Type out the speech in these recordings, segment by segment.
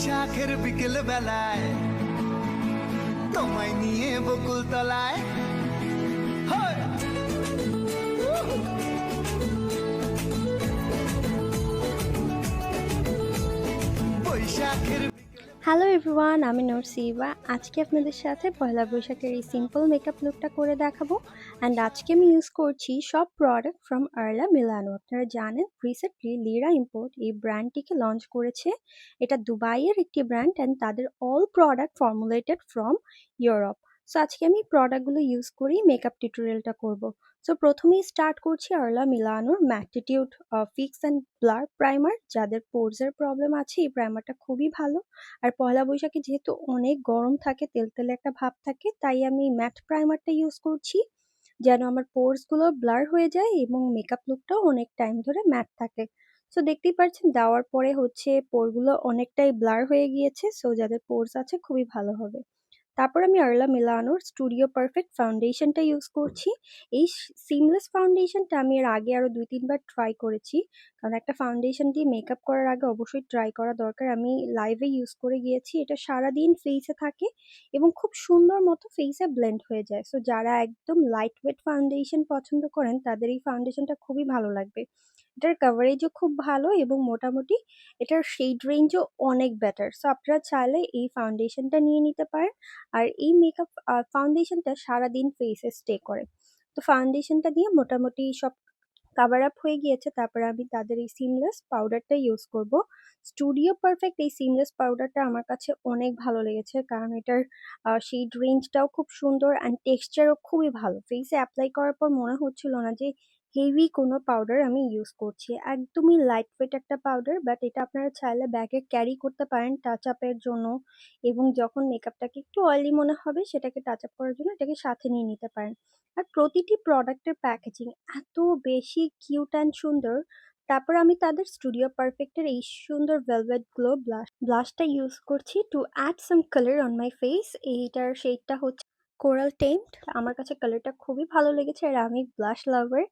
বৈশাখের বিকেল বেলায় তোমায় নিয়ে বকুল তলায় বৈশাখের হ্যালো এভরিওয়ান, আমি নরসিবা। আজকে আপনাদের সাথে পয়লা বৈশাখের এই সিম্পল মেকআপ লুকটা করে দেখাবো। অ্যান্ড আজকে আমি ইউজ করছি সব প্রোডাক্ট ফ্রম আরলা মিলানো। আপনারা জানেন রিসেন্টলি লিরা ইম্পোর্ট এই ব্র্যান্ডটিকে লঞ্চ করেছে। এটা দুবাইয়ের একটি ব্র্যান্ড অ্যান্ড তাদের all product formulated from Europe. So আজকে আমি প্রোডাক্টগুলো ইউজ করি মেকআপ টিউটোরিয়ালটা করব। সো প্রথমেই স্টার্ট করছি আরলা মিলানোর mattitude fix and blur primer. যাদের পোর্সের প্রবলেম আছে এই প্রাইমারটা খুবই ভালো। আর পয়লা বৈশাখে যেহেতু অনেক গরম থাকে, তেলতেলে একটা ভাব থাকে, তাই আমি ম্যাট প্রাইমারটা ইউজ করছি যেন আমার পোর্সগুলো ব্লার হয়ে যায় এবং মেকআপ লুকটাও অনেক টাইম ধরে ম্যাট থাকে। সো দেখতেই পাচ্ছেন দেওয়ার পরে হচ্ছে পোরগুলো অনেকটাই ব্লার হয়ে গিয়েছে। সো যাদের পোর্স আছে খুবই ভালো হবে। তারপর আমি আরলা মিলানোর স্টুডিও পারফেক্ট ফাউন্ডেশনটা ইউজ করছি। এই সিমলেস ফাউন্ডেশনটা আমি এর আগে আরো 2-3 বার ট্রাই করেছি, কারণ একটা ফাউন্ডেশন দিয়ে মেকআপ করার আগে অবশ্যই ট্রাই করা দরকার। আমি লাইভে ইউজ করে গিয়েছি। এটা সারাদিন ফেসে থাকে এবং খুব সুন্দর মতো ফেসে ব্লেন্ড হয়ে যায়। সো যারা একদম লাইট ওয়েট ফাউন্ডেশন পছন্দ করেন তাদের এই ফাউন্ডেশনটা খুবই ভালো লাগবে। এটার কভারেজও খুব ভালো এবং মোটামুটি এটার শেড রেঞ্জও অনেক বেটার। সো আপনারা চাইলে এই ফাউন্ডেশনটা নিয়ে নিতে পারেন। আর এই মেকআপ ফাউন্ডেশনটা সারাদিন ফেসে স্টে করে। তো ফাউন্ডেশনটা দিয়ে মোটামুটি সব কাভার আপ হয়ে গিয়েছে। তারপরে আমি তাদের এই সিমলেস পাউডারটা ইউজ করব। স্টুডিও পারফেক্ট এই সিমলেস পাউডারটা আমার কাছে অনেক ভালো লেগেছে, কারণ এটার শেড রেঞ্জটাও খুব সুন্দর অ্যান্ড টেক্সচারও খুবই ভালো। ফেসে অ্যাপ্লাই করার পর মনে হচ্ছিল না যে হেভি কোনো পাউডার আমি ইউজ করছি। একদমই লাইট ওয়েট একটা পাউডার, বাট এটা আপনারা চাইলে ব্যাগে ক্যারি করতে পারেন টাচ আপের জন্য, এবং যখন মেকআপটাকে একটু অয়েলি মনে হবে সেটাকে টাচ আপ করার জন্য এটাকে সাথে নিয়ে নিতে পারেন। আর প্রতিটি প্রোডাক্টের প্যাকেজিং এত বেশি কিউট অ্যান্ড সুন্দর। তারপর আমি তাদের স্টুডিও পারফেক্টের এই সুন্দর ভেলভেট গ্লো ব্লাশটা ইউজ করছি to add some colour on my face. এইটার শেডটা হচ্ছে কোরাল টেন্ট। আমার কাছে কালারটা খুবই ভালো লেগেছে আর আমি ব্লাশ লাভার।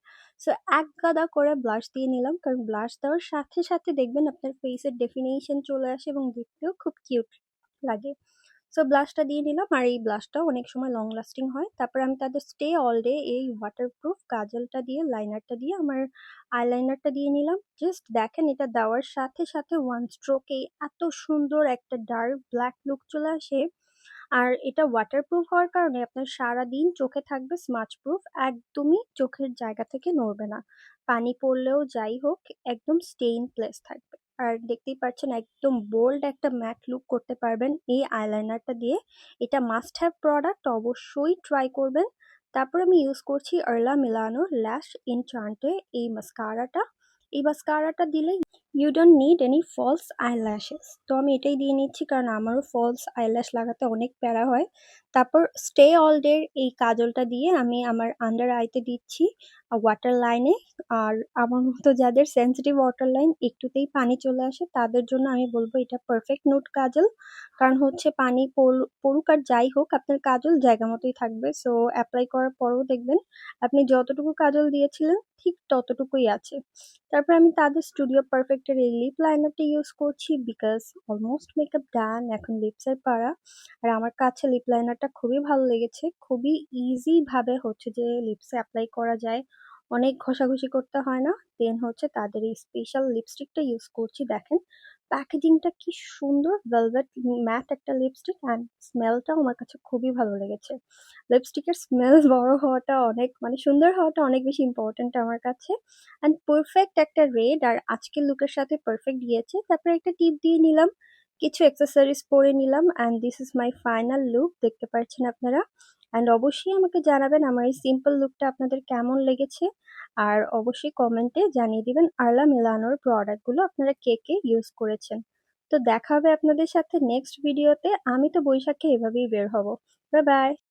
সো এক গাদা করে ব্লাশ দিয়ে নিলাম, কারণ ব্লাশ দেওয়ার সাথে সাথে দেখবেন আপনার ফেসের ডেফিনেশন চলে আসে এবং দেখতেও খুব কিউট লাগে। সো ব্লাশটা দিয়ে নিলাম আর এই ব্লাশটাও অনেক সময় লং লাস্টিং হয়। তারপর আমি তাদের স্টে অল ডে এই ওয়াটারপ্রুফ কাজলটা দিয়ে লাইনারটা দিয়ে আমার আইলাইনারটা দিয়ে নিলাম। জাস্ট দেখেন এটা দেওয়ার সাথে সাথে ওয়ান স্ট্রোকে এত সুন্দর একটা ডার্ক ব্ল্যাক লুক চলে আসে। আর এটা ওয়াটারপ্রুফ হওয়ার কারণে আপনার সারাদিন চোখে থাকবে স্মাচ প্রুফ, একদমই চোখের জায়গা থেকে নড়বে না। পানি পড়লেও যাই হোক একদম স্টেইন প্লেস থাকবে। আর দেখতেই পাচ্ছেন একদম বোল্ড একটা ম্যাট লুক করতে পারবেন এই আইলাইনারটা দিয়ে। এটা মাস্ট হ্যাভ প্রোডাক্ট, অবশ্যই ট্রাই করবেন। তারপর আমি ইউজ করছি আরলা মিলানোর ল্যাশ ইনচান্টে এই মাস্কারাটা। এই মাস্কারাটা দিলে you don't need any false eyelashes. তো আমি এটাই দিয়ে নিচ্ছি, কারণ আমারও ফলস আইল্যাশ লাগাতে অনেক প্যারা হয়। তারপর স্টে অল ডের এই কাজলটা দিয়ে আমি আমার আন্ডার আইতে দিচ্ছি ওয়াটার লাইনে। আর আমার মতো যাদের সেন্সিটিভ ওয়াটার লাইন একটুতেই পানি চলে আসে তাদের জন্য আমি বলবো এটা পারফেক্ট নুট কাজল। কারণ হচ্ছে পানি পড়ুক আর যাই হোক আপনার কাজল জায়গা মতোই থাকবে। সো অ্যাপ্লাই করার পরেও দেখবেন আপনি যতটুকু কাজল দিয়েছিলেন ঠিক ততটুকুই আছে। তারপর আমি তাদের স্টুডিও পারফেক্টের এই লিপ লাইনারটা ইউজ করছি, বিকজ অলমোস্ট মেকআপ ডান, এখন লিপসের পাড়া। আর আমার কাছে লিপ লাইনারটা খুবই ভালো লেগেছে। খুবই ইজি ভাবে হচ্ছে যে লিপসে অ্যাপ্লাই করা যায়, অনেক ঘষাঘষি করতে হয় না। দেন হচ্ছে তাদের এই স্পেশাল লিপস্টিকটা ইউজ করছি। দেখেন প্যাকেজিংটা কি সুন্দর, ভেলভেট ম্যাট একটা লিপস্টিক অ্যান্ড স্মেলটাও আমার কাছে খুবই ভালো লেগেছে। লিপস্টিকের স্মেল বড় হওয়াটা অনেক মানে সুন্দর হওয়াটা অনেক বেশি ইম্পর্ট্যান্ট আমার কাছে। অ্যান্ড পারফেক্ট একটা রেড আর আজকের লুকের সাথে পারফেক্ট গিয়েছে। তারপরে একটা টিপ দিয়ে নিলাম, কিছু অ্যাক্সেসরিজ পরে নিলাম, and this is my final look. দেখতে পাচ্ছেন আপনারা। অ্যান্ড অবশ্যই আমাকে জানাবেন আমার এই সিম্পল লুকটা আপনাদের কেমন লেগেছে। আর অবশ্যই কমেন্টে জানিয়ে দিবেন আরলা মিলানোর প্রোডাক্টগুলো আপনারা কে কে ইউজ করেছেন। তো দেখা হবে আপনাদের সাথে নেক্সট ভিডিওতে। আমি তো বৈশাখে এভাবেই বের হব। Bye bye.